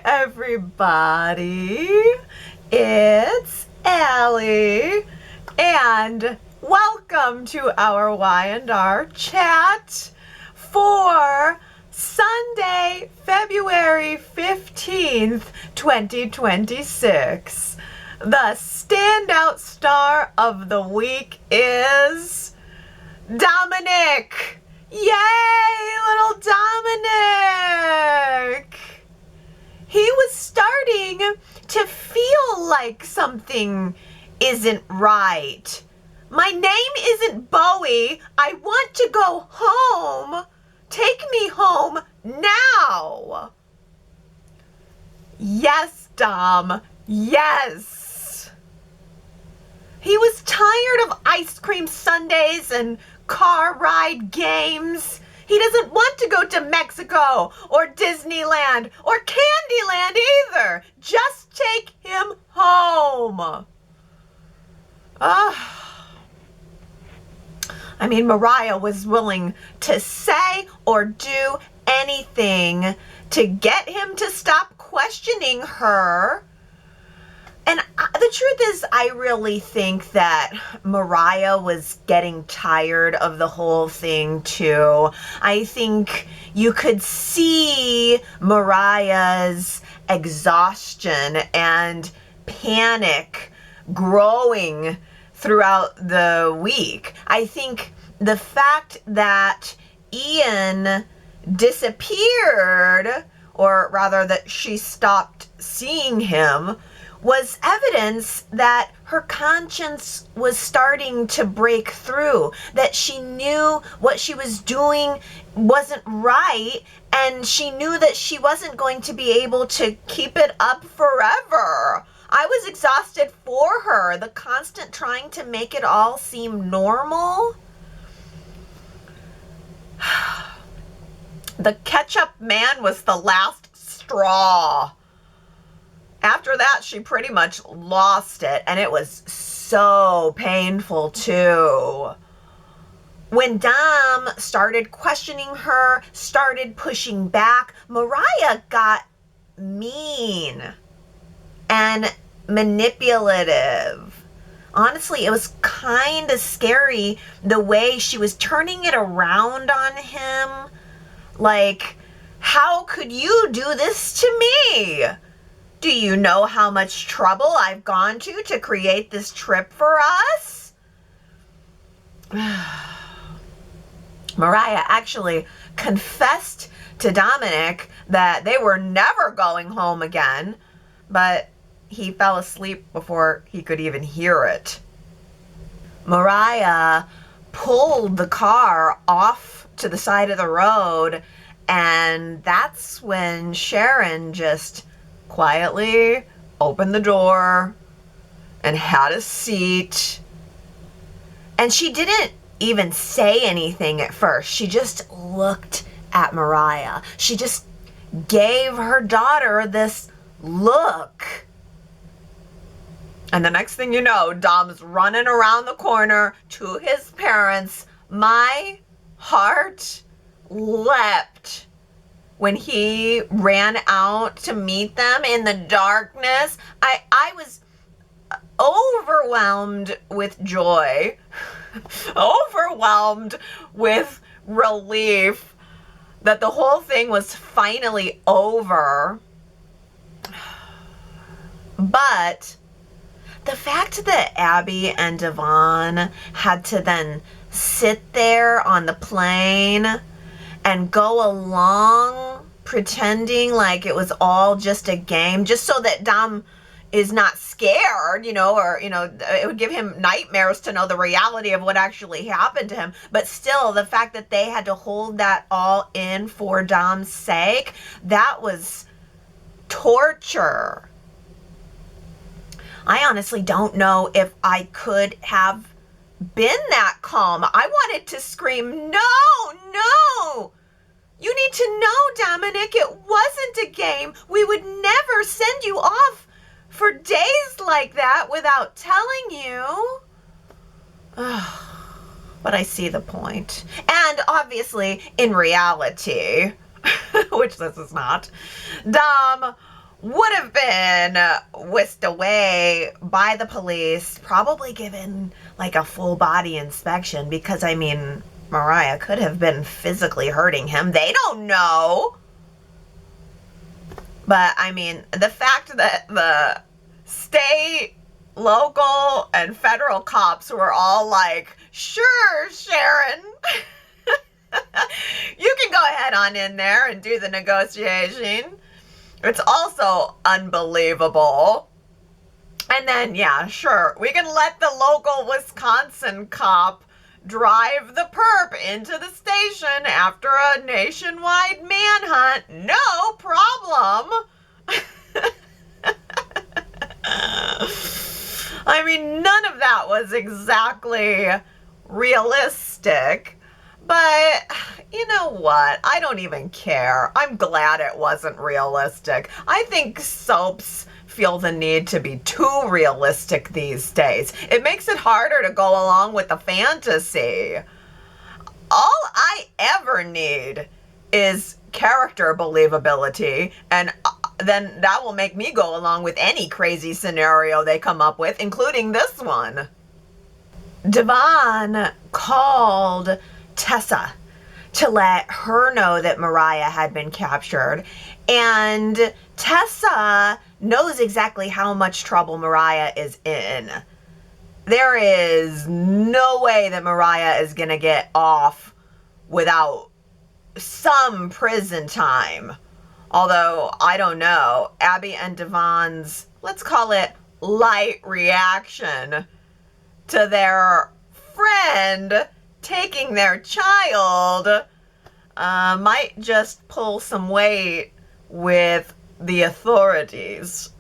everybody. It's Allie, and welcome to our Y&R Chat for Sunday, February 15th, 2026. The standout star of the week is Dominic. Yay, little Dominic! He was starting to feel like something isn't right. My name isn't Bowie. I want to go home. Take me home now. Yes, Dom. Yes. He was tired of ice cream sundaes and car ride games. He doesn't want to go to Mexico or Disneyland or Candyland either. Just take him home. Mariah was willing to say or do anything to get him to stop questioning her. And the truth is, I really think that Mariah was getting tired of the whole thing too. I think you could see Mariah's exhaustion and panic growing throughout the week. I think the fact that Ian disappeared, or rather that she stopped seeing him, was evidence that her conscience was starting to break through, that she knew what she was doing wasn't right, and she knew that she wasn't going to be able to keep it up forever. I was exhausted for her, the constant trying to make it all seem normal. The ketchup man was the last straw. After that, she pretty much lost it, and it was so painful too. When Dom started questioning her, started pushing back, Mariah got mean and manipulative. Honestly, it was kind of scary the way she was turning it around on him. Like, how could you do this to me? Do you know how much trouble I've gone to create this trip for us? Mariah actually confessed to Dominic that they were never going home again, but he fell asleep before he could even hear it. Mariah pulled the car off to the side of the road, and that's when Sharon just quietly opened the door and had a seat. And she didn't even say anything at first. She just looked at Mariah. She just gave her daughter this look. And the next thing you know, Dom's running around the corner to his parents. My heart leapt when he ran out to meet them in the darkness. I was overwhelmed with joy, overwhelmed with relief that the whole thing was finally over. But the fact that Abby and Devon had to then sit there on the plane and go along pretending like it was all just a game, just so that Dom is not scared, or, it would give him nightmares to know the reality of what actually happened to him. But still, the fact that they had to hold that all in for Dom's sake, that was torture. I honestly don't know if I could have been that calm. I wanted to scream, no! You need to know, Dominic, it wasn't a game. We would never send you off for days like that without telling you. But I see the point. And obviously, in reality, which this is not, Dom would have been whisked away by the police, probably given like a full body inspection, because I mean, Mariah could have been physically hurting him. They don't know. But I mean, the fact that the state, local, and federal cops were all like, sure, Sharon, you can go ahead on in there and do the negotiation. It's also unbelievable. And then, yeah, sure, we can let the local Wisconsin cop drive the perp into the station after a nationwide manhunt. No problem. I mean, none of that was exactly realistic. But you know what? I don't even care. I'm glad it wasn't realistic. I think soaps feel the need to be too realistic these days. It makes it harder to go along with the fantasy. All I ever need is character believability, and then that will make me go along with any crazy scenario they come up with, including this one. Devon called Tessa to let her know that Mariah had been captured, and Tessa knows exactly how much trouble Mariah is in. There is no way that Mariah is gonna get off without some prison time. Although, I don't know, Abby and Devon's, let's call it light reaction to their friend taking their child might just pull some weight with the authorities.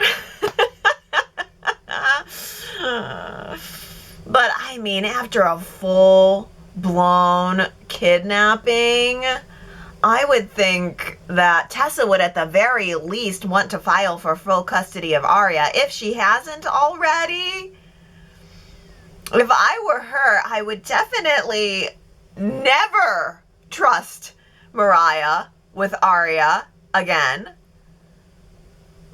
But I mean, after a full-blown kidnapping, I would think that Tessa would at the very least want to file for full custody of Arya, if she hasn't already. If I were her, I would definitely never trust Mariah with Arya again.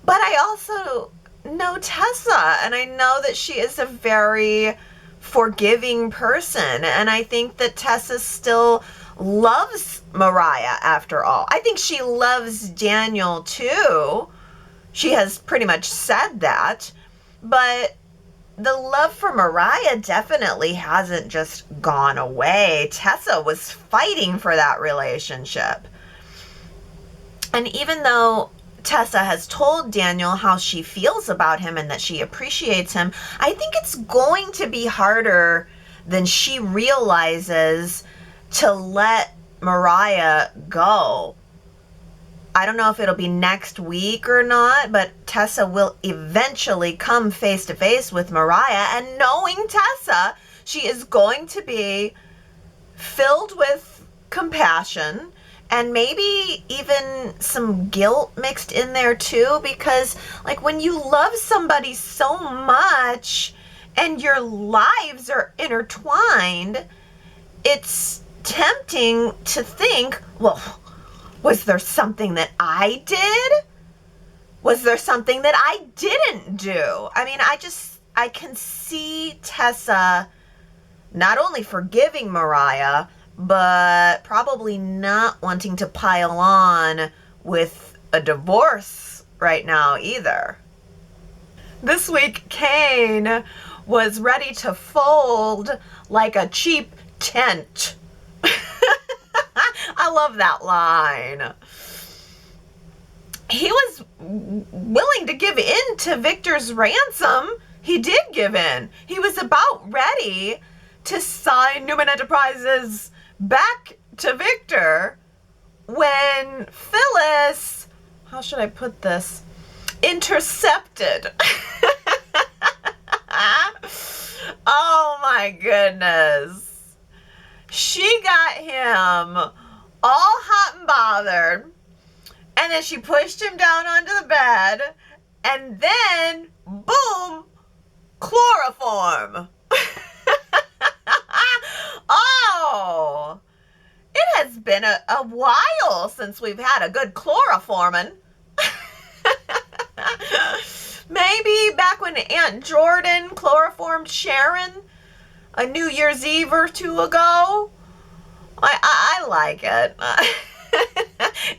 But I also know Tessa, and I know that she is a very forgiving person, and I think that Tessa still loves Mariah after all. I think she loves Daniel too. She has pretty much said that, but the love for Mariah definitely hasn't just gone away. Tessa was fighting for that relationship. And even though Tessa has told Daniel how she feels about him and that she appreciates him, I think it's going to be harder than she realizes to let Mariah go. I don't know if it'll be next week or not, but Tessa will eventually come face to face with Mariah, and knowing Tessa, she is going to be filled with compassion and maybe even some guilt mixed in there too, because like when you love somebody so much and your lives are intertwined, it's tempting to think, well, was there something that I did? Was there something that I didn't do? I mean, I can see Tessa not only forgiving Mariah, but probably not wanting to pile on with a divorce right now either. This week, Kane was ready to fold like a cheap tent. I love that line. He was willing to give in to Victor's ransom. He did give in. He was about ready to sign Newman Enterprises back to Victor when Phyllis, how should I put this, intercepted. Oh my goodness. She got him all hot and bothered, and then she pushed him down onto the bed, and then, boom, chloroform. Oh, it has been a while since we've had a good chloroforming. Maybe back when Aunt Jordan chloroformed Sharon a New Year's Eve or two ago. I like it.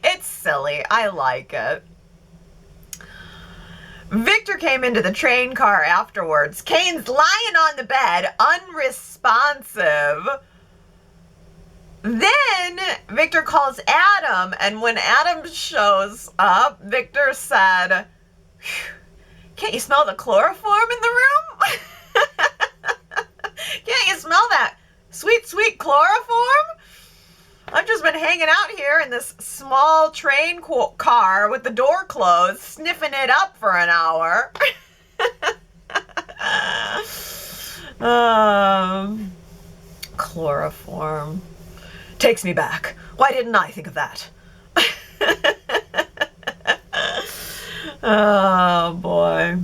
It's silly. I like it. Victor came into the train car afterwards. Kane's lying on the bed, unresponsive. Then Victor calls Adam, and when Adam shows up, Victor said, "Can't you smell the chloroform in the room? Can't you smell that sweet, sweet chloroform? I've just been hanging out here in this small train car with the door closed, sniffing it up for an hour." Chloroform. Takes me back. Why didn't I think of that? Oh, boy.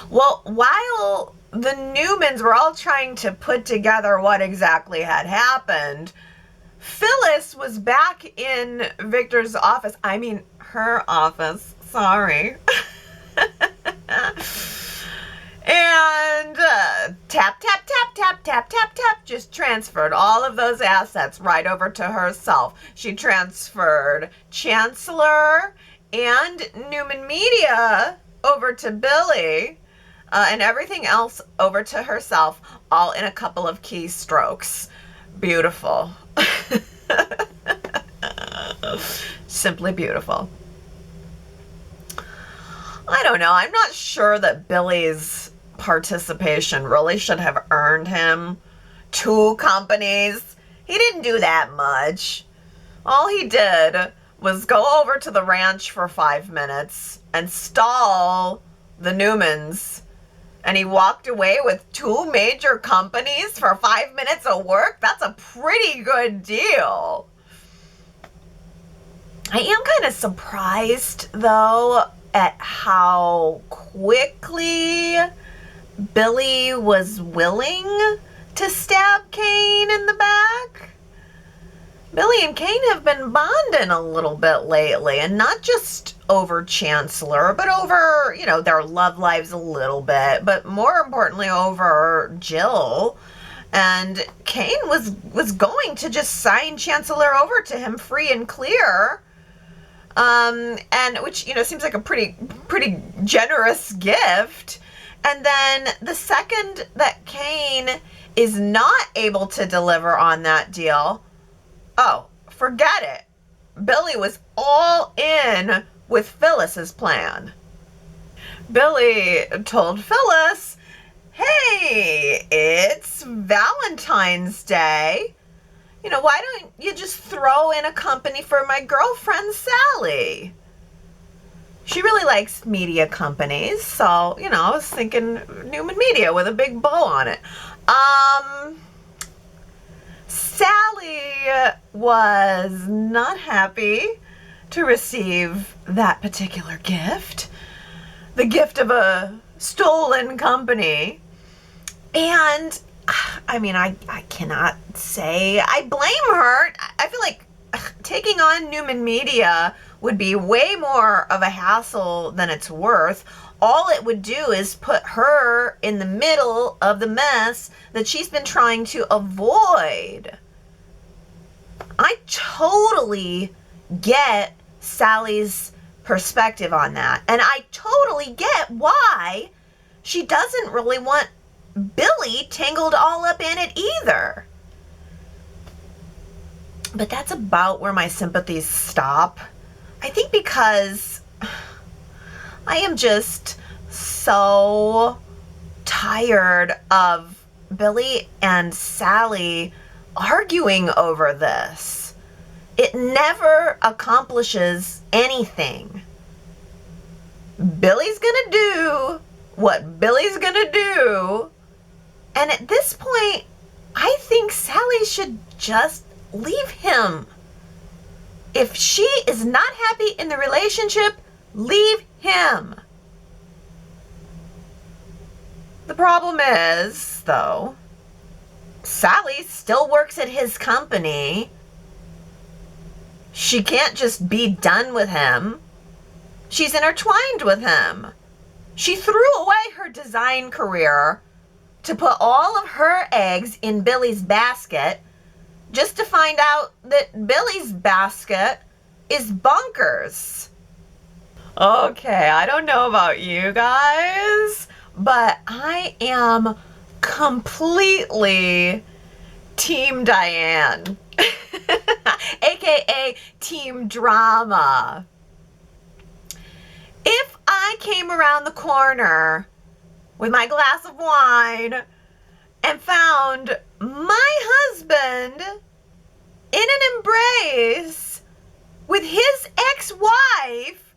Well, while the Newmans were all trying to put together what exactly had happened, Phyllis was back in Victor's office. I mean, her office. Sorry. And tap, tap, tap, tap, tap, tap, tap, just transferred all of those assets right over to herself. She transferred Chancellor and Newman Media over to Billy, and everything else over to herself, all in a couple of keystrokes. Beautiful. Simply beautiful. I don't know. I'm not sure that Billy's participation really should have earned him 2 companies. He didn't do that much. All he did was go over to the ranch for 5 minutes and stall the Newmans, and he walked away with 2 major companies for 5 minutes of work. That's a pretty good deal. I am kind of surprised, though, at how quickly Billy was willing to stab Kane in the back. Billy and Kane have been bonding a little bit lately, and not just over Chancellor, but over, you know, their love lives a little bit, but more importantly over Jill. And Kane was going to just sign Chancellor over to him free and clear. And which, you know, seems like a pretty generous gift. And then the second that Kane is not able to deliver on that deal, oh, forget it. Billy was all in with Phyllis's plan. Billy told Phyllis, "Hey, it's Valentine's Day. You know, why don't you just throw in a company for my girlfriend, Sally? She really likes media companies, so, you know, I was thinking Newman Media with a big bow on it." Sally was not happy to receive that particular gift, the gift of a stolen company. And I mean, I cannot say I blame her. I feel like taking on Newman Media would be way more of a hassle than it's worth. All it would do is put her in the middle of the mess that she's been trying to avoid. I totally get Sally's perspective on that. And I totally get why she doesn't really want Billy tangled all up in it either. But that's about where my sympathies stop. I think because I am just so tired of Billy and Sally arguing over this. It never accomplishes anything. Billy's gonna do what Billy's gonna do. And at this point, I think Sally should just leave him. If she is not happy in the relationship, leave him. The problem is, though, Sally still works at his company. She can't just be done with him. She's intertwined with him. She threw away her design career to put all of her eggs in Billy's basket just to find out that Billy's basket is bonkers. Okay, I don't know about you guys, but I am completely Team Diane, aka Team Drama. If I came around the corner with my glass of wine and found my husband in an embrace with his ex-wife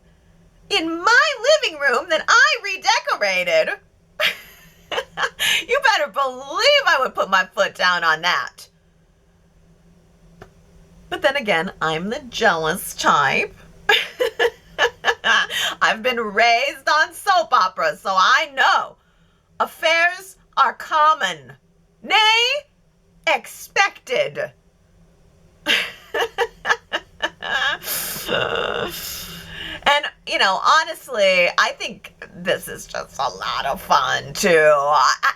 in my living room that I redecorated, you better believe I would put my foot down on that. But then again, I'm the jealous type. I've been raised on soap operas, so I know affairs are common, nay, expected. And, you know, honestly, I think this is just a lot of fun, too.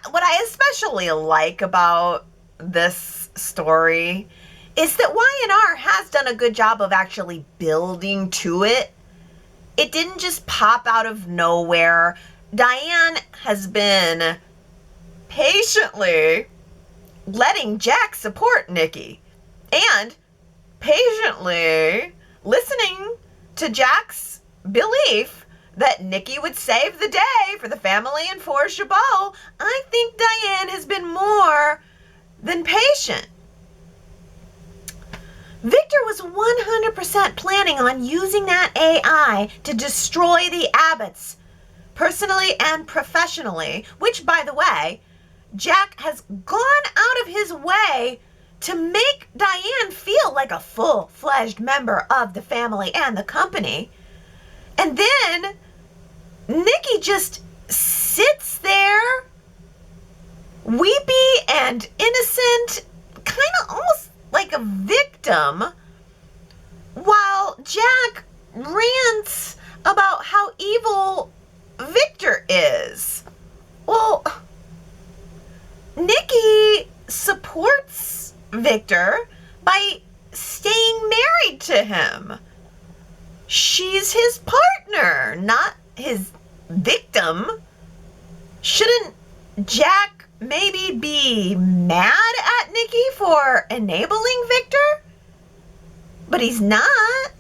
What I especially like about this story is that Y&R has done a good job of actually building to it. It didn't just pop out of nowhere. Diane has been patiently letting Jack support Nikki and patiently listening to Jack's belief that Nikki would save the day for the family and for Chabot. I think Diane has been more than patient. Victor was 100% planning on using that AI to destroy the Abbotts, personally and professionally, which, by the way, Jack has gone out of his way to make Diane feel like a full-fledged member of the family and the company. And then Nikki just sits there, weepy and innocent, kind of almost like a victim, while Jack rants about how evil Victor is. Well, Nikki supports Victor by staying married to him. She's his partner, not his victim. Shouldn't Jack maybe be mad at Nikki for enabling Victor? But he's not.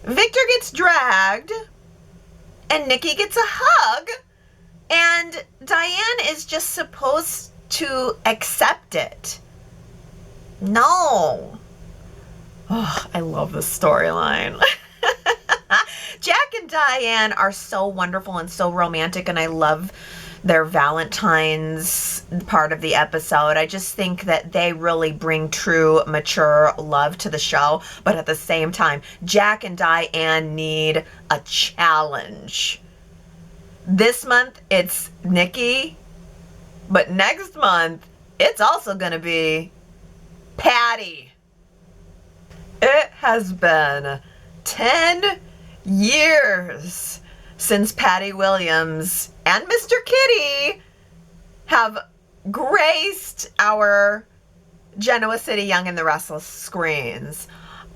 Victor gets dragged, and Nikki gets a hug, and Diane is just supposed to accept it. No. Oh, I love this storyline. Jack and Diane are so wonderful and so romantic, and I love their Valentine's part of the episode. I just think that they really bring true, mature love to the show. But at the same time, Jack and Diane need a challenge. This month, it's Nikki. But next month, it's also going to be Patty. It has been 10 years since Patty Williams and Mr. Kitty have graced our Genoa City Young and the Restless screens.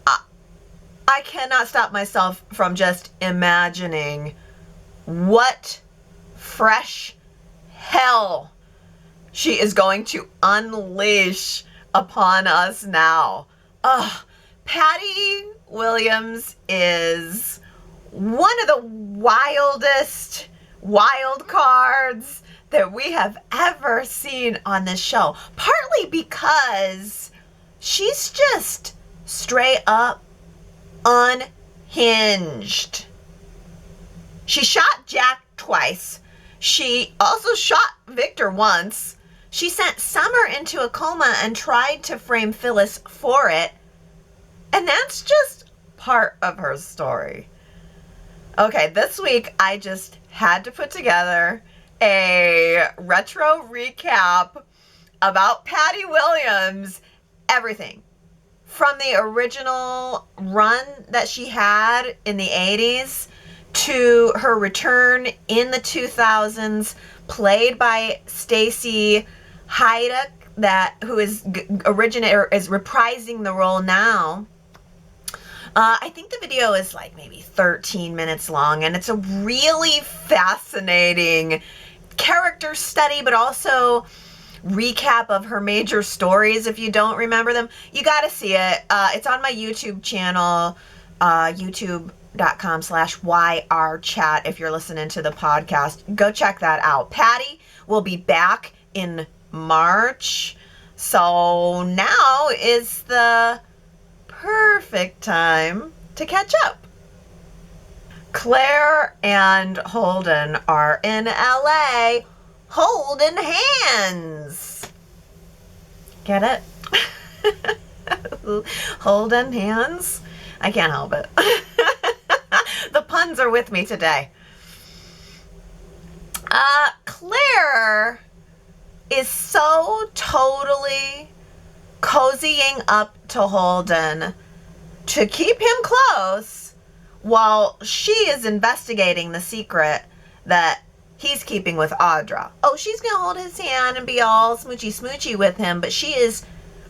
I cannot stop myself from just imagining what fresh hell she is going to unleash upon us now. Patty Williams is one of the wildest wild cards that we have ever seen on this show. Partly because she's just straight up unhinged. She shot Jack twice. She also shot Victor once. She sent Summer into a coma and tried to frame Phyllis for it. And that's just part of her story. Okay, this week I just had to put together a retro recap about Patty Williams. Everything from the original run that she had in the 80s to her return in the 2000s, played by Stacy Haiduk, who is reprising the role now. I think the video is like maybe 13 minutes long, and it's a really fascinating character study, but also recap of her major stories. If you don't remember them, you got to see it. It's on my YouTube channel, youtube.com/Y&R Chat. If you're listening to the podcast, go check that out. Patty will be back in March, so now is the perfect time to catch up. Claire and Holden are in LA holding hands. Get it? Holding hands? I can't help it. The puns are with me today. Claire is so totally cozying up to Holden to keep him close while she is investigating the secret that he's keeping with Audra. Oh, she's going to hold his hand and be all smoochy with him, but she is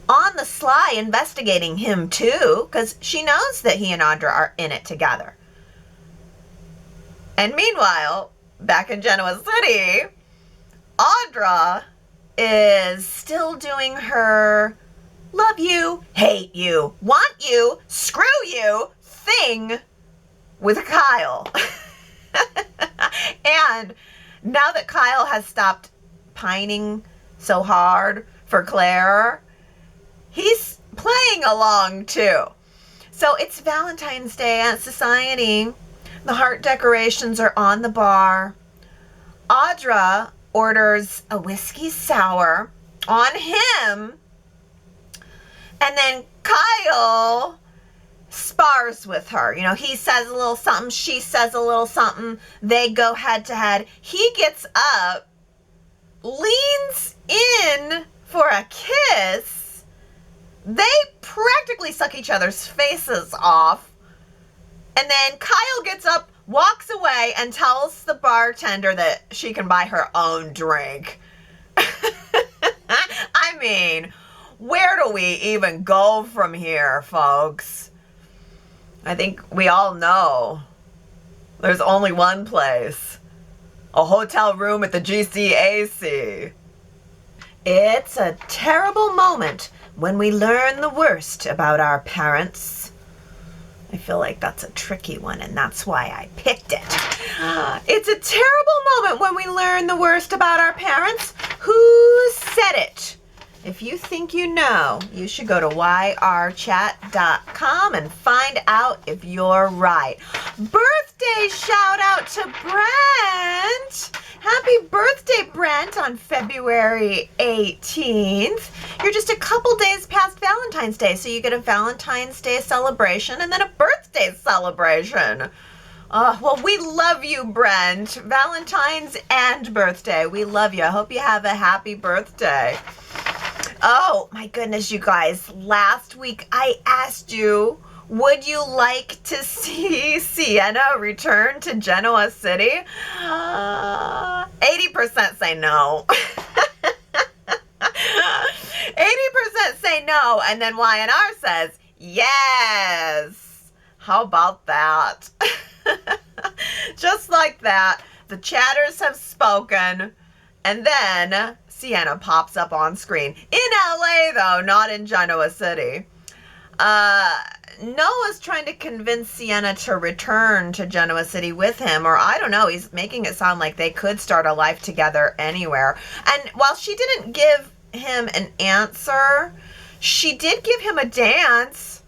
on the sly investigating him too, because she knows that he and Audra are in it together. And meanwhile, back in Genoa City, Audra is still doing her love you, hate you, want you, screw you thing with Kyle. And now that Kyle has stopped pining so hard for Claire, he's playing along too. So it's Valentine's Day at Society. The heart decorations are on the bar. Audra orders a whiskey sour on him. And then Kyle spars with her. You know, he says a little something, she says a little something. They go head to head. He gets up, leans in for a kiss. They practically suck each other's faces off. And then Kyle gets up, walks away, and tells the bartender that she can buy her own drink. I mean, where do we even go from here, folks? I think we all know there's only one place. A hotel room at the GCAC. It's a terrible moment when we learn the worst about our parents. I feel like that's a tricky one, and that's why I picked it. It's a terrible moment when we learn the worst about our parents. Who said it? If you think you know, you should go to yrchat.com and find out if you're right. Birthday shout out to Brent. Happy birthday, Brent, on February 18th. You're just a couple days past Valentine's Day, so you get a Valentine's Day celebration and then a birthday celebration. Well, we love you, Brent. Valentine's and birthday. We love you. I hope you have a happy birthday. Oh, my goodness, you guys. Last week, I asked you, would you like to see Sienna return to Genoa City? 80% say no. 80% say no, and then Y&R says yes. How about that? Just like that, the chatters have spoken, and then Sienna pops up on screen. In LA, though, not in Genoa City. Noah's trying to convince Sienna to return to Genoa City with him, or I don't know, he's making it sound like they could start a life together anywhere. And while she didn't give him an answer, she did give him a dance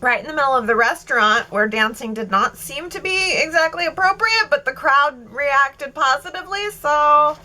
right in the middle of the restaurant, where dancing did not seem to be exactly appropriate, but the crowd reacted positively, so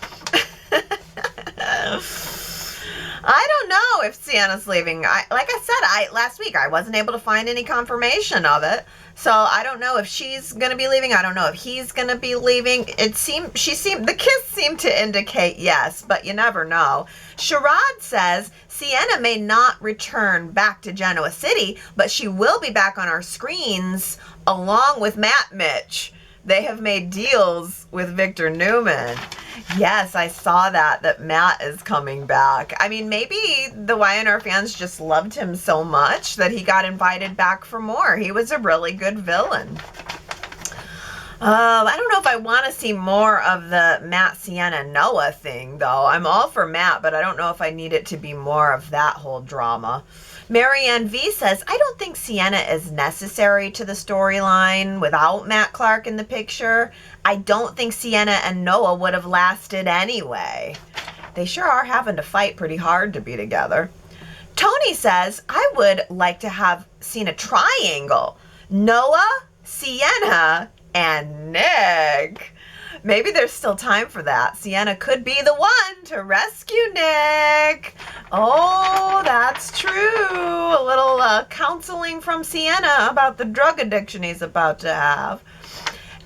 I don't know if Sienna's leaving. Like I said, last week I wasn't able to find any confirmation of it, so I don't know if she's going to be leaving. I don't know if he's going to be leaving. The kiss seemed to indicate yes, but you never know. Sherrod says Sienna may not return back to Genoa City, but she will be back on our screens along with Matt Mitch. they have made deals with Victor Newman. Yes, I saw that Matt is coming back. I mean, maybe the Y&R fans just loved him so much that he got invited back for more. He was a really good villain. I don't know if I want to see more of the Matt, Sienna, Noah thing, though. I'm all for Matt, but I don't know if I need it to be more of that whole drama. Marianne V says, I don't think Sienna is necessary to the storyline without Matt Clark in the picture. I don't think Sienna and Noah would have lasted anyway. They sure are having to fight pretty hard to be together. Tony says, I would like to have seen a triangle. Noah, Sienna, and Nick. Maybe there's still time for that. Sienna could be the one to rescue Nick. Oh, that's true. A little counseling from Sienna about the drug addiction he's about to have.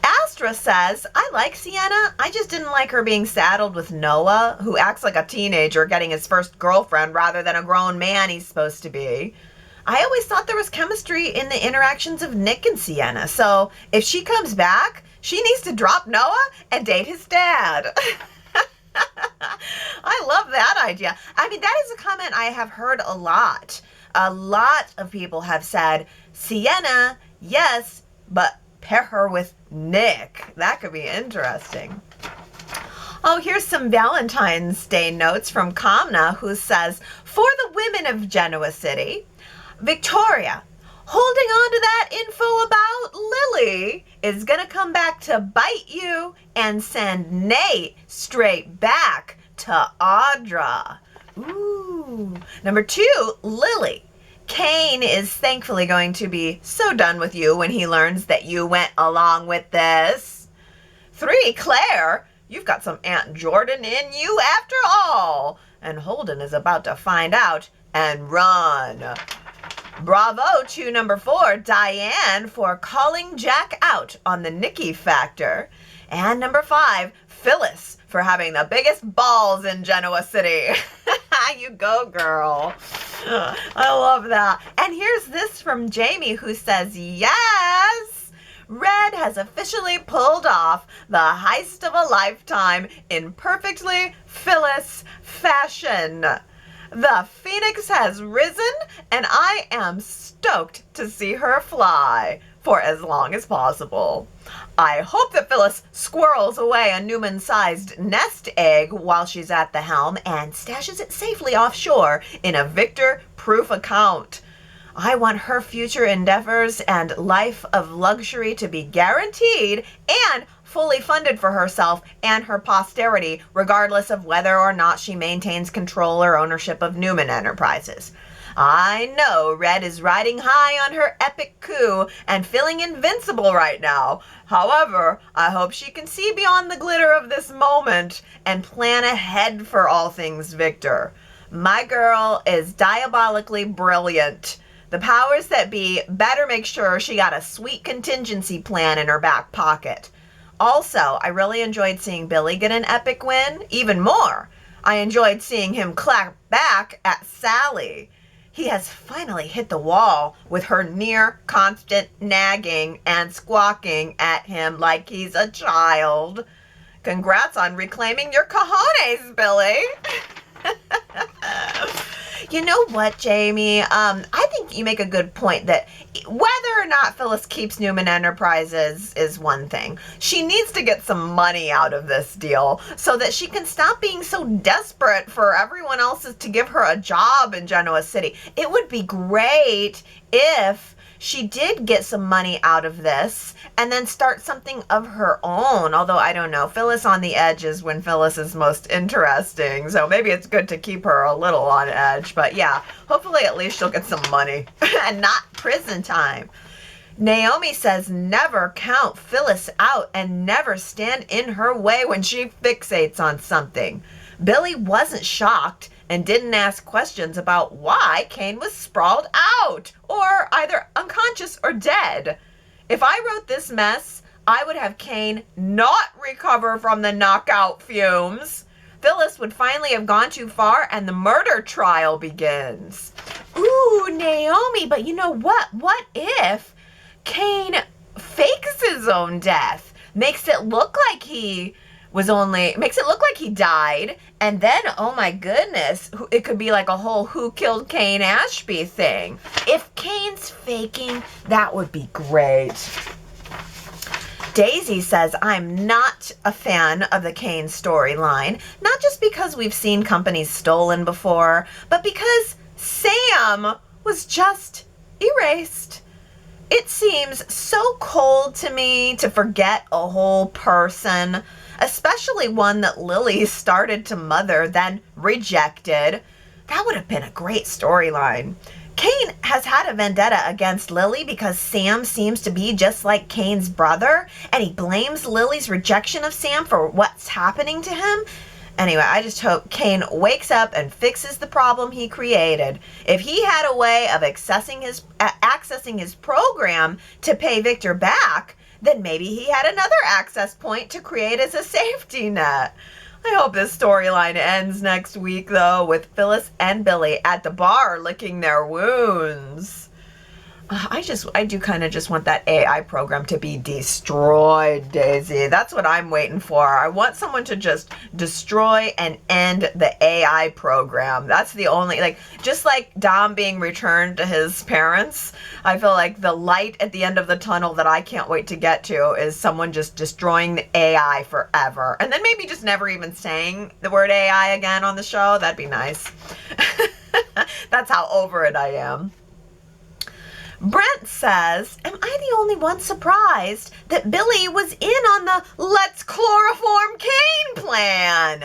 Astra says, I like Sienna. I just didn't like her being saddled with Noah, who acts like a teenager getting his first girlfriend rather than a grown man he's supposed to be. I always thought there was chemistry in the interactions of Nick and Sienna. So if she comes back, she needs to drop Noah and date his dad. I love that idea. I mean, that is a comment I have heard a lot. A lot of people have said, Sienna, yes, but pair her with Nick. That could be interesting. Oh, here's some Valentine's Day notes from Kamna, who says, for the women of Genoa City, Victoria, holding on to that info about Lily is going to come back to bite you and send Nate straight back to Audra. Ooh. Number 2, Lily. Kane is thankfully going to be so done with you when he learns that you went along with this. 3, Claire, you've got some Aunt Jordan in you after all. And Holden is about to find out and run. Bravo to number 4, Diane, for calling Jack out on the Nikki factor. And number 5, Phyllis, for having the biggest balls in Genoa City. You go, girl. I love that. And here's this from Jamie, who says, yes, Red has officially pulled off the heist of a lifetime in perfectly Phyllis fashion. The phoenix has risen, and I am stoked to see her fly for as long as possible. I hope that Phyllis squirrels away a Newman-sized nest egg while she's at the helm and stashes it safely offshore in a Victor-proof account. I want her future endeavors and life of luxury to be guaranteed and fully funded for herself and her posterity, regardless of whether or not she maintains control or ownership of Newman Enterprises. I know Red is riding high on her epic coup and feeling invincible right now. However, I hope she can see beyond the glitter of this moment and plan ahead for all things Victor. My girl is diabolically brilliant. The powers that be better make sure she got a sweet contingency plan in her back pocket. Also, I really enjoyed seeing Billy get an epic win. Even more, I enjoyed seeing him clap back at Sally. He has finally hit the wall with her near constant nagging and squawking at him like he's a child. Congrats on reclaiming your cojones, Billy. You know what, Jamie? I think you make a good point that whether or not Phyllis keeps Newman Enterprises is one thing. She needs to get some money out of this deal so that she can stop being so desperate for everyone else to give her a job in Genoa City. It would be great if she did get some money out of this and then start something of her own. Although, I don't know, Phyllis on the edge is when Phyllis is most interesting. So maybe it's good to keep her a little on edge. But yeah, hopefully at least she'll get some money and not prison time. Naomi says never count Phyllis out and never stand in her way when she fixates on something. Billy wasn't shocked and didn't ask questions about why Kane was sprawled out or either unconscious or dead. If I wrote this mess, I would have Kane not recover from the knockout fumes. Phyllis would finally have gone too far and the murder trial begins. Ooh, Naomi, but you know what? What if Kane fakes his own death? makes it look like he died, and then, oh my goodness, it could be like a whole who killed Cain Ashby thing. If Cain's faking, that would be great. Daisy says, I'm not a fan of the Cain storyline, not just because we've seen companies stolen before, but because Sam was just erased. It seems so cold to me to forget a whole person, especially one that Lily started to mother, then rejected. That would have been a great storyline. Cain has had a vendetta against Lily because Sam seems to be just like Cain's brother, and he blames Lily's rejection of Sam for what's happening to him. Anyway, I just hope Cain wakes up and fixes the problem he created. If he had a way of accessing his program to pay Victor back, then maybe he had another access point to create as a safety net. I hope this storyline ends next week, though, with Phyllis and Billy at the bar licking their wounds. I do kind of just want that AI program to be destroyed, Daisy. That's what I'm waiting for. I want someone to just destroy and end the AI program. That's the only, like, just like Dom being returned to his parents, I feel like the light at the end of the tunnel that I can't wait to get to is someone just destroying the AI forever. And then maybe just never even saying the word AI again on the show. That'd be nice. That's how over it I am. Brent says, am I the only one surprised that Billy was in on the Let's Chloroform Cain plan?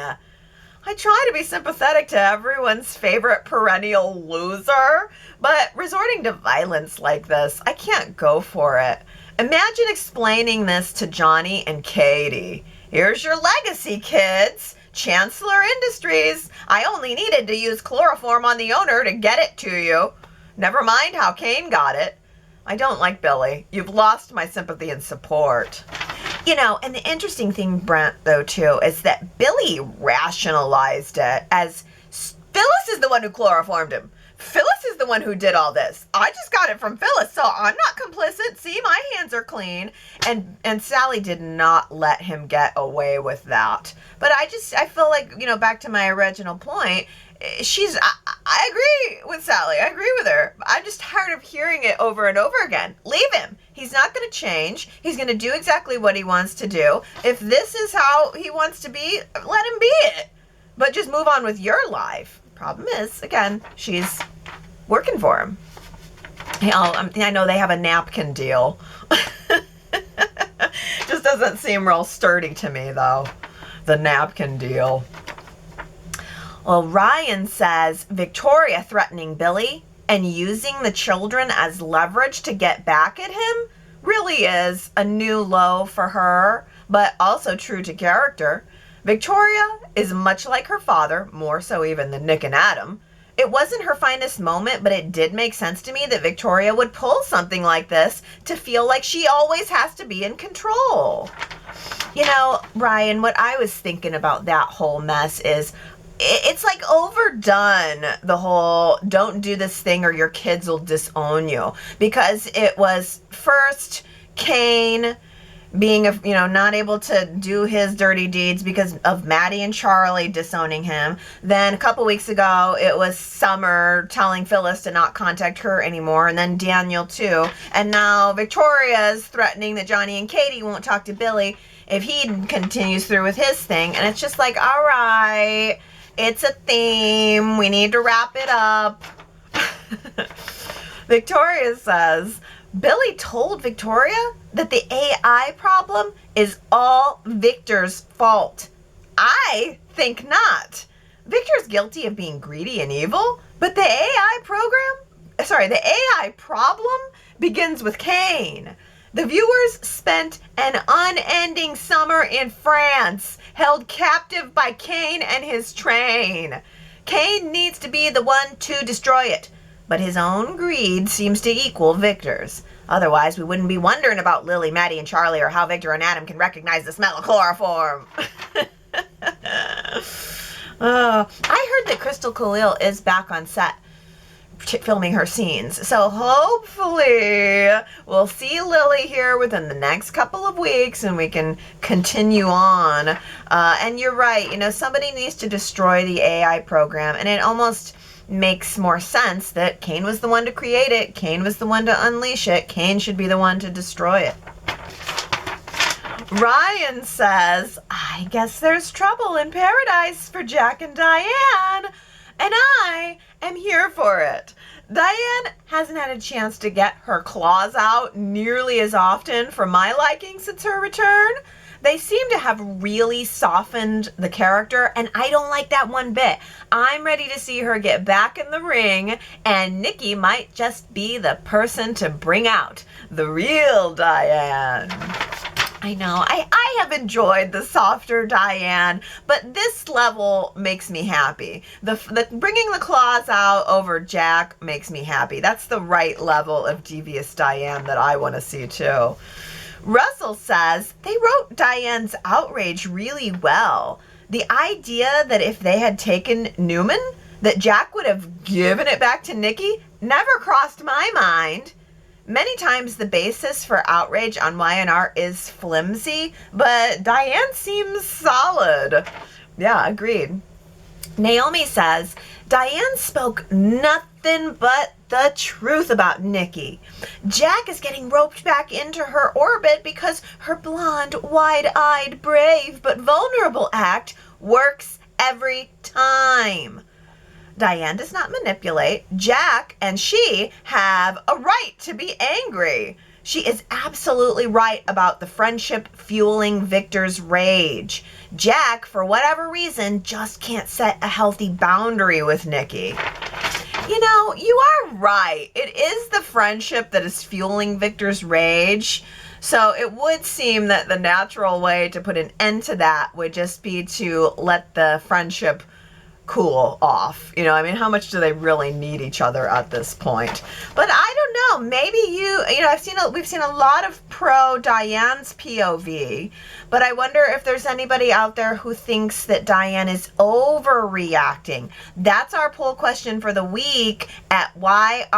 I try to be sympathetic to everyone's favorite perennial loser, but resorting to violence like this, I can't go for it. Imagine explaining this to Johnny and Katie. Here's your legacy, kids. Chancellor Industries. I only needed to use chloroform on the owner to get it to you. Never mind how Cain got it. I don't like Billy. You've lost my sympathy and support. You know, and the interesting thing, Brent, though, too, is that Billy rationalized it as Phyllis is the one who chloroformed him. Phyllis is the one who did all this. I just got it from Phyllis, so I'm not complicit. See, my hands are clean. And Sally did not let him get away with that. But I feel like, you know, back to my original point, I agree with Sally. I agree with her. I'm just tired of hearing it over and over again. Leave him. He's not going to change. He's going to do exactly what he wants to do. If this is how he wants to be, let him be it. But just move on with your life. Problem is, again, she's working for him. You know, I know they have a napkin deal. Just doesn't seem real sturdy to me, though. The napkin deal. Well, Ryan says Victoria threatening Billy and using the children as leverage to get back at him really is a new low for her, but also true to character. Victoria is much like her father, more so even than Nick and Adam. It wasn't her finest moment, but it did make sense to me that Victoria would pull something like this to feel like she always has to be in control. You know, Ryan, what I was thinking about that whole mess is it's like overdone, the whole don't do this thing or your kids will disown you. Because it was first Cain being, not able to do his dirty deeds because of Maddie and Charlie disowning him. Then a couple weeks ago, it was Summer telling Phyllis to not contact her anymore, and then Daniel too. And now Victoria's threatening that Johnny and Katie won't talk to Billy if he continues through with his thing. And it's just like, all right, it's a theme. We need to wrap it up. Victoria says, Billy told Victoria that the AI problem is all Victor's fault. I think not. Victor's guilty of being greedy and evil, but the AI problem begins with Cain. The viewers spent an unending summer in France, held captive by Cain and his train. Cain needs to be the one to destroy it, but his own greed seems to equal Victor's. Otherwise, we wouldn't be wondering about Lily, Maddie, and Charlie, or how Victor and Adam can recognize the smell of chloroform. I heard that Crystal Khalil is back on set. filming her scenes. So hopefully we'll see Lily here within the next couple of weeks and we can continue on. And you're right, you know, somebody needs to destroy the AI program, and it almost makes more sense that Kane was the one to create it. Kane was the one to unleash it. Kane should be the one to destroy it. Ryan says, I guess there's trouble in paradise for Jack and Diane, and I am here for it. Diane hasn't had a chance to get her claws out nearly as often for my liking since her return. They seem to have really softened the character, and I don't like that one bit. I'm ready to see her get back in the ring, and Nikki might just be the person to bring out the real Diane. I know, I have enjoyed the softer Diane, but this level makes me happy. The bringing the claws out over Jack makes me happy. That's the right level of devious Diane that I want to see too. Russell says, they wrote Diane's outrage really well. The idea that if they had taken Newman, that Jack would have given it back to Nikki never crossed my mind. Many times the basis for outrage on Y&R is flimsy, but Diane seems solid. Yeah, agreed. Naomi says, Diane spoke nothing but the truth about Nikki. Jack is getting roped back into her orbit because her blonde, wide-eyed, brave but vulnerable act works every time. Diane does not manipulate. Jack and she have a right to be angry. She is absolutely right about the friendship fueling Victor's rage. Jack, for whatever reason, just can't set a healthy boundary with Nikki. You know, you are right. It is the friendship that is fueling Victor's rage. So it would seem that the natural way to put an end to that would just be to let the friendship cool off. You know, I mean, how much do they really need each other at this point? But I don't know, maybe we've seen a lot of pro Diane's POV, but I wonder if there's anybody out there who thinks that Diane is overreacting. That's our poll question for the week at yrchat.com.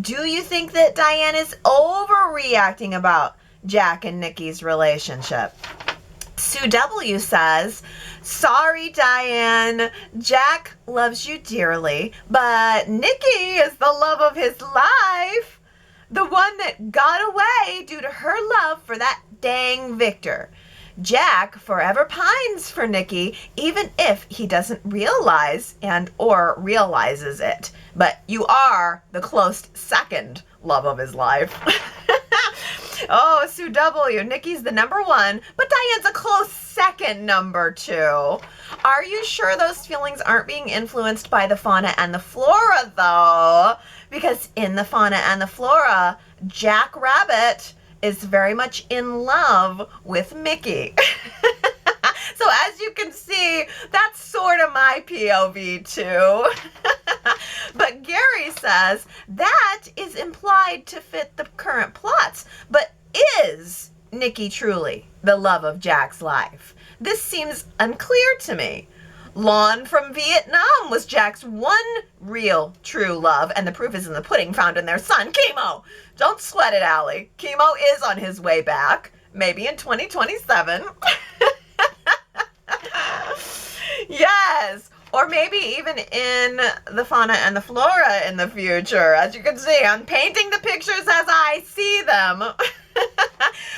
Do you think that Diane is overreacting about Jack and Nikki's relationship? Sue W. says, sorry, Diane. Jack loves you dearly, but Nikki is the love of his life. The one that got away due to her love for that dang Victor. Jack forever pines for Nikki, even if he doesn't realize or realizes it. But you are the close second love of his life. Oh, Sue W. Nikki's the number one, but Diane's a close second number two. Are you sure those feelings aren't being influenced by the Fauna and the Flora, though? Because in the Fauna and the Flora, Jack Rabbit is very much in love with Mickey. So as you can see, that's sort of my POV too. But Gary says that is implied to fit the current plots. But is Nikki truly the love of Jack's life? This seems unclear to me. Lon from Vietnam was Jack's one real true love, and the proof is in the pudding found in their son, Chemo. Don't sweat it, Allie. Chemo is on his way back, maybe in 2027. Yes, or maybe even in the Fauna and the Flora in the future. As you can see, I'm painting the pictures as I see them.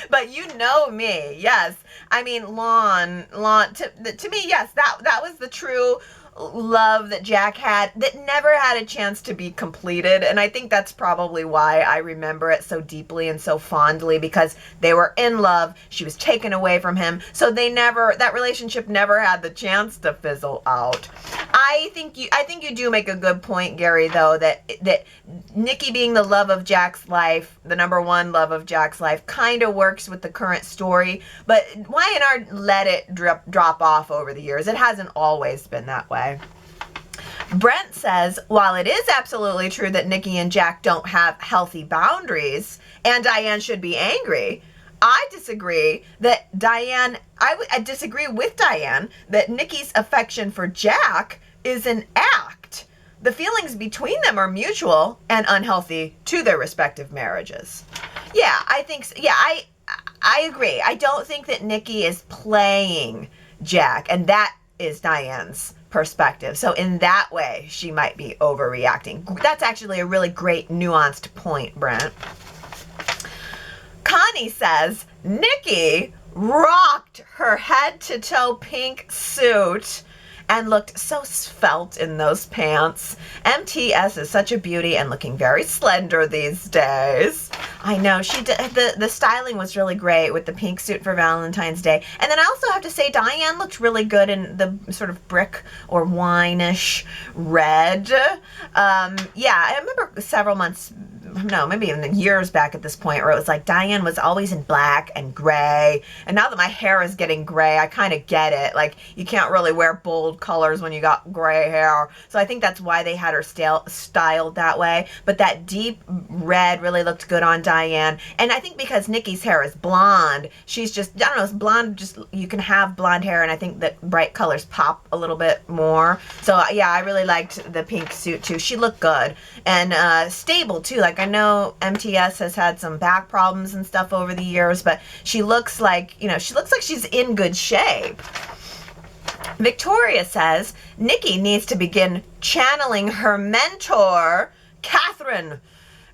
But you know me, yes. I mean, Lon, to me, yes, that was the true love that Jack had that never had a chance to be completed. And I think that's probably why I remember it so deeply and so fondly, because they were in love. She was taken away from him. So that relationship never had the chance to fizzle out. I think you do make a good point, Gary, though, that Nikki being the love of Jack's life, the number one love of Jack's life, kind of works with the current story. But Y&R let it drop off over the years. It hasn't always been that way. Brent says, while it is absolutely true that Nikki and Jack don't have healthy boundaries and Diane should be angry, I disagree with Diane that Nikki's affection for Jack is an act. the feelings between them are mutual and unhealthy to their respective marriages. Yeah, I think so. Yeah, I agree. I don't think that Nikki is playing Jack, and that is Diane's perspective. So in that way, she might be overreacting. That's actually a really great nuanced point, Brent. Connie says, Nikki rocked her head-to-toe pink suit and looked so svelte in those pants. MTS is such a beauty and looking very slender these days. I know, she did, the styling was really great with the pink suit for Valentine's Day. And then I also have to say Diane looked really good in the sort of brick or wine-ish red. Yeah, I remember several months, no, maybe even years back at this point where it was like Diane was always in black and gray. And now that my hair is getting gray, I kind of get it. Like, you can't really wear bold colors when you got gray hair. So I think that's why they had her styled that way. But that deep red really looked good on Diane. And I think because Nikki's hair is blonde, she's just, I don't know, it's blonde, just, you can have blonde hair, and I think that bright colors pop a little bit more. So yeah, I really liked the pink suit too. She looked good and stable too. Like, I know MTS has had some back problems and stuff over the years, but she looks like, you know, she looks like she's in good shape. Victoria says, Nikki needs to begin channeling her mentor, Catherine,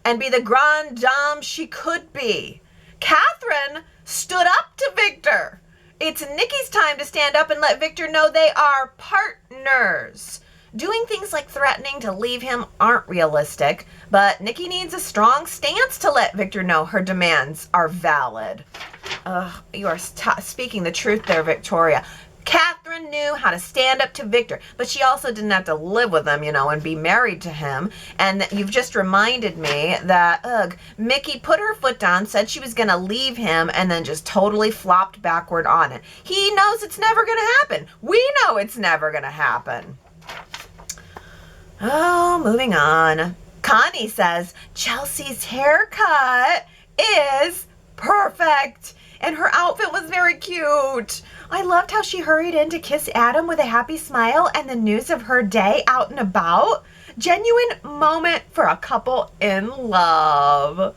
and be the grande dame she could be. Catherine stood up to Victor. It's Nikki's time to stand up and let Victor know they are partners. Doing things like threatening to leave him aren't realistic, but Nikki needs a strong stance to let Victor know her demands are valid. You are speaking the truth there, Victoria. Catherine knew how to stand up to Victor, but she also didn't have to live with him, you know, and be married to him. And you've just reminded me that, Mickey put her foot down, said she was going to leave him, and then just totally flopped backward on it. He knows it's never going to happen. We know it's never going to happen. Oh, moving on. Connie says, Chelsea's haircut is perfect. And her outfit was very cute. I loved how she hurried in to kiss Adam with a happy smile and the news of her day out and about. Genuine moment for a couple in love.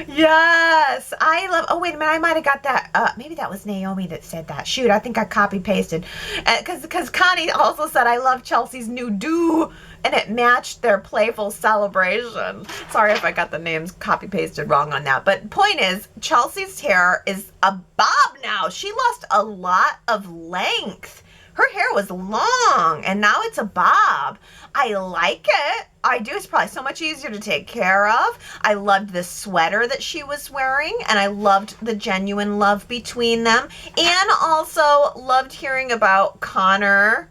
Yes, I love, oh wait a minute, I might have got that, maybe that was Naomi that said that. Shoot, I think I copy pasted. Because Connie also said, I love Chelsea's new do, and it matched their playful celebration. Sorry if I got the names copy pasted wrong on that. But point is, Chelsea's hair is a bob now. She lost a lot of length. Her hair was long, and now it's a bob. I like it. I do. It's probably so much easier to take care of. I loved the sweater that she was wearing, and I loved the genuine love between them, and also loved hearing about Connor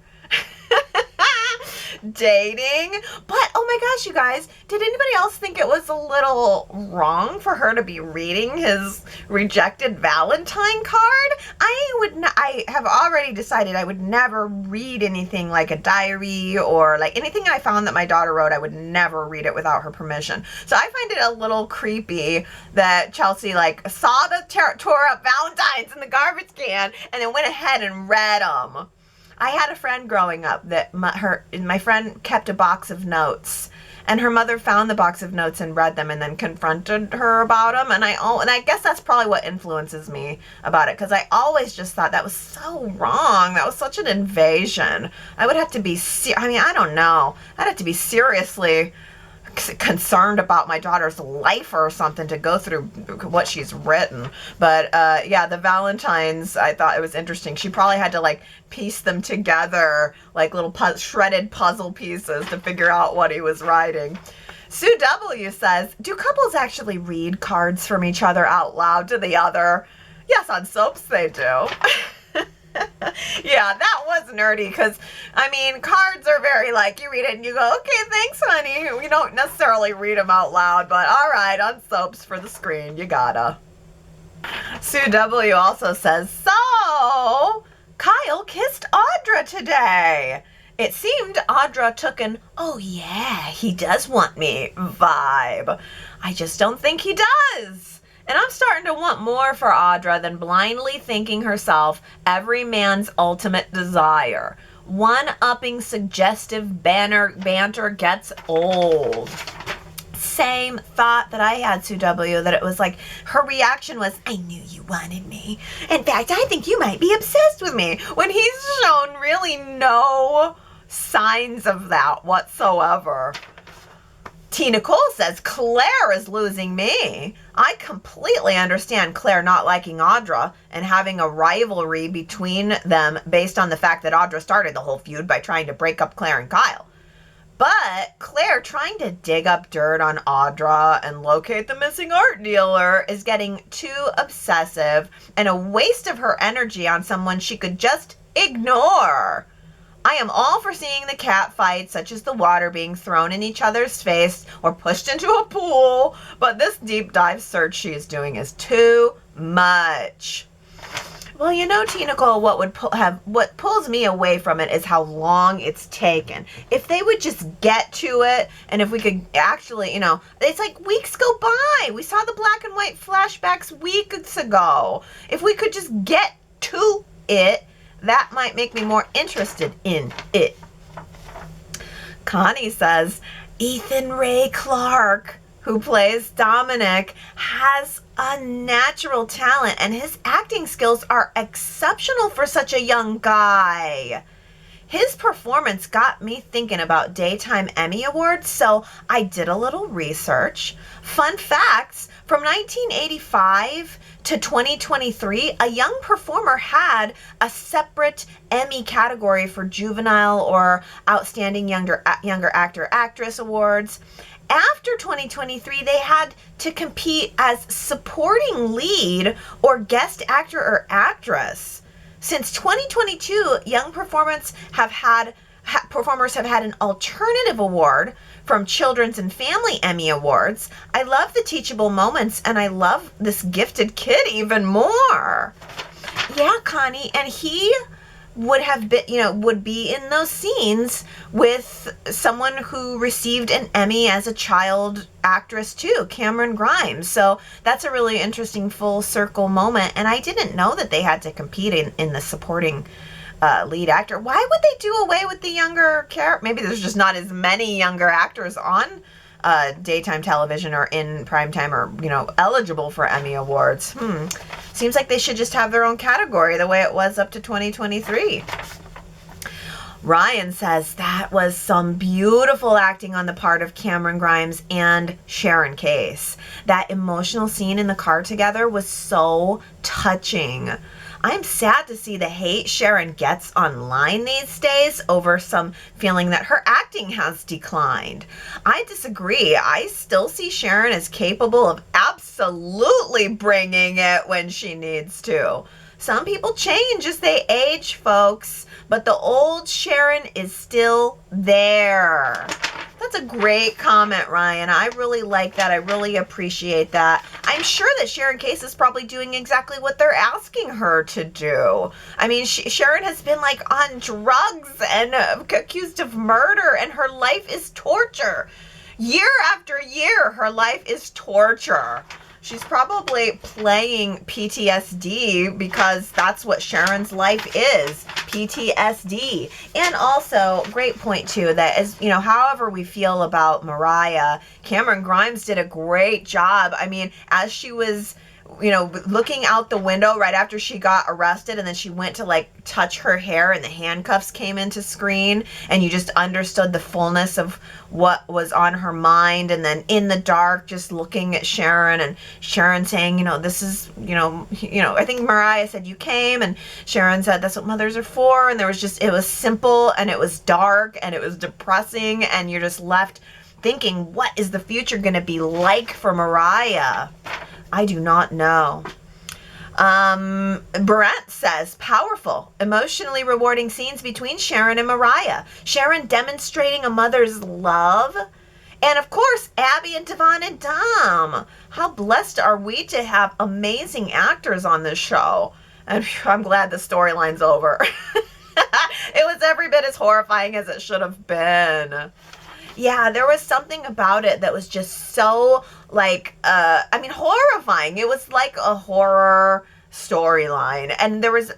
dating. But oh my gosh, you guys, did anybody else think it was a little wrong for her to be reading his rejected Valentine card? I have already decided I would never read anything like a diary or like anything I found that my daughter wrote. I would never read it without her permission. So I find it a little creepy that Chelsea like saw the tore up Valentines in the garbage can and then went ahead and read them. I had a friend growing up that my friend kept a box of notes, and her mother found the box of notes and read them and then confronted her about them. And I guess that's probably what influences me about it, because I always just thought that was so wrong. That was such an invasion. I would have to be, I don't know. I'd have to be seriously concerned about my daughter's life or something to go through what she's written. But yeah, the Valentines, I thought it was interesting. She probably had to like piece them together like little shredded puzzle pieces to figure out what he was writing. Sue W says, do couples actually read cards from each other out loud to the other? Yes, on soaps they do. Yeah, that was nerdy because, I mean, cards are very like, you read it and you go, okay, thanks, honey. We don't necessarily read them out loud, but all right, on soaps for the screen, you gotta. Sue W also says, so, Kyle kissed Audra today. It seemed Audra took an, oh yeah, he does want me vibe. I just don't think he does. And I'm starting to want more for Audra than blindly thinking herself every man's ultimate desire. One-upping suggestive banter gets old. Same thought that I had, Sue W, that it was like, her reaction was, I knew you wanted me. In fact, I think you might be obsessed with me, when he's shown really no signs of that whatsoever. T. Nicole says, Claire is losing me. I completely understand Claire not liking Audra and having a rivalry between them based on the fact that Audra started the whole feud by trying to break up Claire and Kyle. But Claire trying to dig up dirt on Audra and locate the missing art dealer is getting too obsessive and a waste of her energy on someone she could just ignore. I am all for seeing the cat fights, such as the water being thrown in each other's face or pushed into a pool, but this deep dive search she is doing is too much. Well, you know, T. Nicole, what pulls me away from it is how long it's taken. If they would just get to it, and if we could actually, you know, it's like weeks go by. We saw the black and white flashbacks weeks ago. If we could just get to it, that might make me more interested in it. Connie says, Ethan Ray Clark, who plays Dominic, has a natural talent and his acting skills are exceptional for such a young guy. His performance got me thinking about Daytime Emmy Awards, so I did a little research. Fun facts, from 1985 to 2023, a young performer had a separate Emmy category for juvenile or outstanding younger actor actress awards. After 2023, they had to compete as supporting lead or guest actor or actress. Since 2022, young performers have had an alternative award from Children's and Family Emmy Awards. I love the teachable moments, and I love this gifted kid even more. Yeah, Connie, and he would have been, would be in those scenes with someone who received an Emmy as a child actress too, Cameron Grimes. So that's a really interesting full circle moment. And I didn't know that they had to compete in the supporting lead actor. Why would they do away with the younger character? Maybe there's just not as many younger actors on daytime television or in primetime or, eligible for Emmy Awards. Seems like they should just have their own category the way it was up to 2023. Ryan says that was some beautiful acting on the part of Cameron Grimes and Sharon Case. That emotional scene in the car together was so touching. I'm sad to see the hate Sharon gets online these days over some feeling that her acting has declined. I disagree. I still see Sharon as capable of absolutely bringing it when she needs to. Some people change as they age, folks, but the old Sharon is still there. That's a great comment, Ryan. I really like that. I really appreciate that. I'm sure that Sharon Case is probably doing exactly what they're asking her to do. I mean, Sharon has been on drugs and accused of murder, and her life is torture. Year after year, her life is torture. She's probably playing PTSD because that's what Sharon's life is, PTSD. And also, great point too, that as, however we feel about Mariah, Cameron Grimes did a great job. I mean, as she was, looking out the window right after she got arrested, and then she went to touch her hair and the handcuffs came into screen, and you just understood the fullness of what was on her mind. And then in the dark, just looking at Sharon, and Sharon saying, this is, I think Mariah said, you came, and Sharon said, that's what mothers are for. And it was simple, and it was dark, and it was depressing, and you're just left thinking, what is the future going to be like for Mariah? I do not know. Brent says, powerful, emotionally rewarding scenes between Sharon and Mariah. Sharon demonstrating a mother's love. And of course, Abby and Devon and Dom. How blessed are we to have amazing actors on this show. And I'm glad the storyline's over. It was every bit as horrifying as it should have been. Yeah, there was something about it that was just so, horrifying. It was like a horror storyline. And there was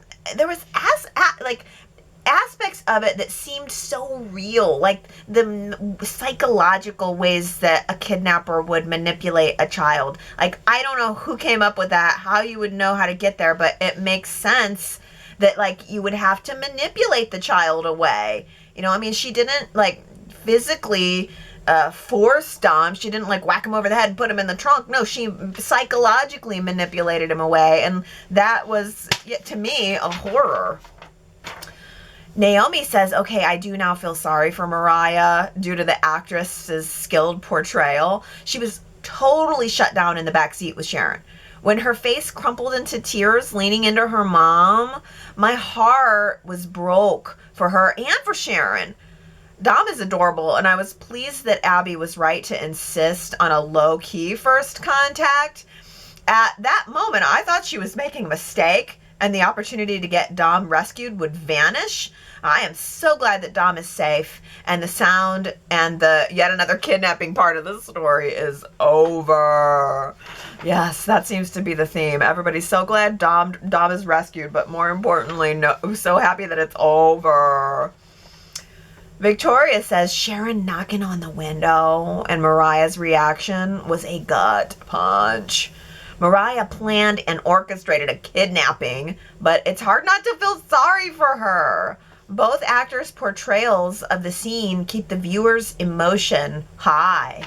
aspects of it that seemed so real, like the psychological ways that a kidnapper would manipulate a child. Like, I don't know who came up with that, how you would know how to get there, but it makes sense that, like, you would have to manipulate the child away. You know, I mean, she didn't, like, physically force Dom. She didn't, like, whack him over the head and put him in the trunk. No, she psychologically manipulated him away, and that was, to me, a horror. Naomi says, okay, I do now feel sorry for Mariah due to the actress's skilled portrayal. She was totally shut down in the back seat with Sharon. When her face crumpled into tears, leaning into her mom, my heart was broke for her and for Sharon. Dom is adorable, and I was pleased that Abby was right to insist on a low-key first contact. At that moment, I thought she was making a mistake, and the opportunity to get Dom rescued would vanish. I am so glad that Dom is safe, and the sound and the yet another kidnapping part of the story is over. Yes, that seems to be the theme. Everybody's so glad Dom is rescued, but more importantly, so happy that it's over. Victoria says Sharon knocking on the window and Mariah's reaction was a gut punch. Mariah planned and orchestrated a kidnapping, but it's hard not to feel sorry for her. Both actors' portrayals of the scene keep the viewer's emotion high.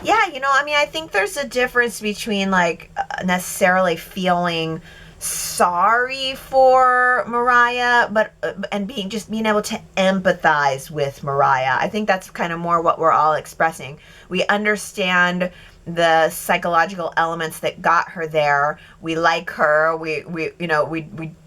Yeah, you know, I mean, I think there's a difference between, like, necessarily feeling sorry for Mariah, but and being able to empathize with Mariah. I think that's kind of more what we're all expressing. We understand the psychological elements that got her there. We like her. We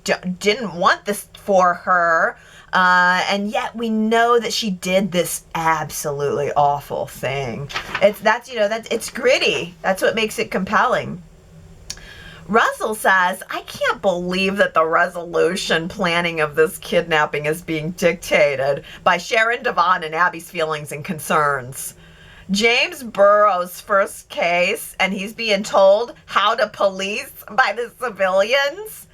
didn't want this for her, and yet we know that she did this absolutely awful thing. It's gritty. That's what makes it compelling. Russell says, I can't believe that the resolution planning of this kidnapping is being dictated by Sharon Devon and Abby's feelings and concerns. James Burrow's first case, and he's being told how to police by the civilians.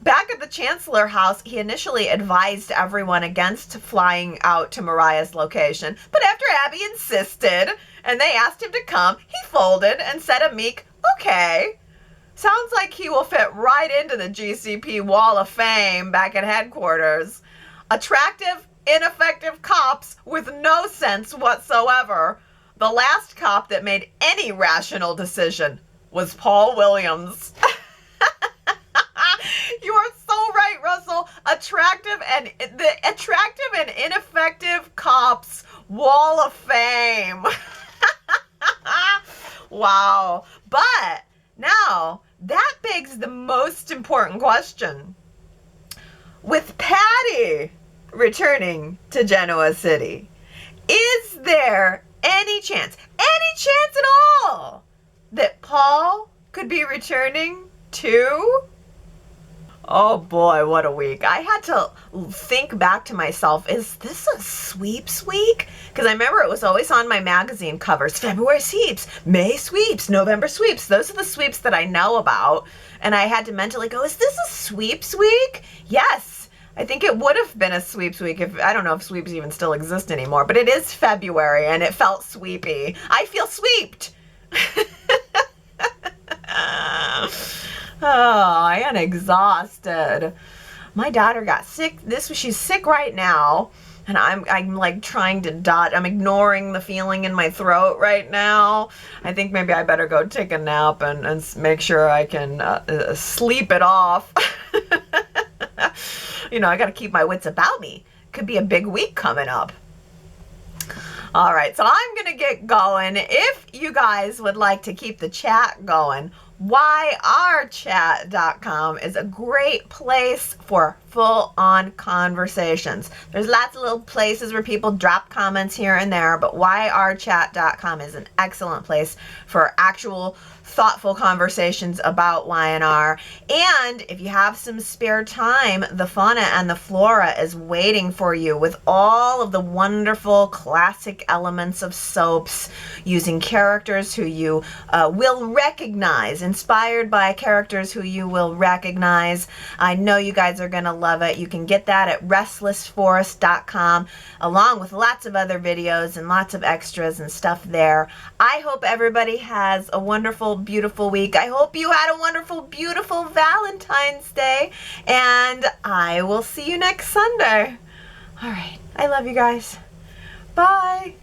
Back at the Chancellor house, he initially advised everyone against flying out to Mariah's location, but after Abby insisted and they asked him to come, he folded and said a meek, okay. Sounds like he will fit right into the GCP Wall of Fame back at headquarters. Attractive, ineffective cops with no sense whatsoever. The last cop that made any rational decision was Paul Williams. You are so right, Russell. Attractive and ineffective cops Wall of Fame. Wow. But now, that begs the most important question. With Patty returning to Genoa City, is there any chance at all, that Paul could be returning too? Oh boy, what a week. I had to think back to myself, is this a sweeps week? Because I remember it was always on my magazine covers. February sweeps, May sweeps, November sweeps. Those are the sweeps that I know about. And I had to mentally go, is this a sweeps week? Yes, I think it would have been a sweeps week. I don't know if sweeps even still exist anymore, but it is February and it felt sweepy. I feel sweeped. Oh, I am exhausted. My daughter got sick. She's sick right now, and I'm like trying to dodge. I'm ignoring the feeling in my throat right now. I think maybe I better go take a nap and make sure I can sleep it off. You know, I got to keep my wits about me. Could be a big week coming up. All right, so I'm going to get going. If you guys would like to keep the chat going, YRChat.com is a great place for full-on conversations. There's lots of little places where people drop comments here and there, but YRChat.com is an excellent place for actual thoughtful conversations about Y&R. And if you have some spare time, the Fauna and the Flora is waiting for you with all of the wonderful classic elements of soaps, using characters who you will recognize, inspired by characters who you will recognize. I know you guys are going to love it. You can get that at restlessforest.com, along with lots of other videos and lots of extras and stuff there. I hope everybody has a wonderful, beautiful week. I hope you had a wonderful, beautiful Valentine's Day, and I will see you next Sunday. All right. I love you guys. Bye.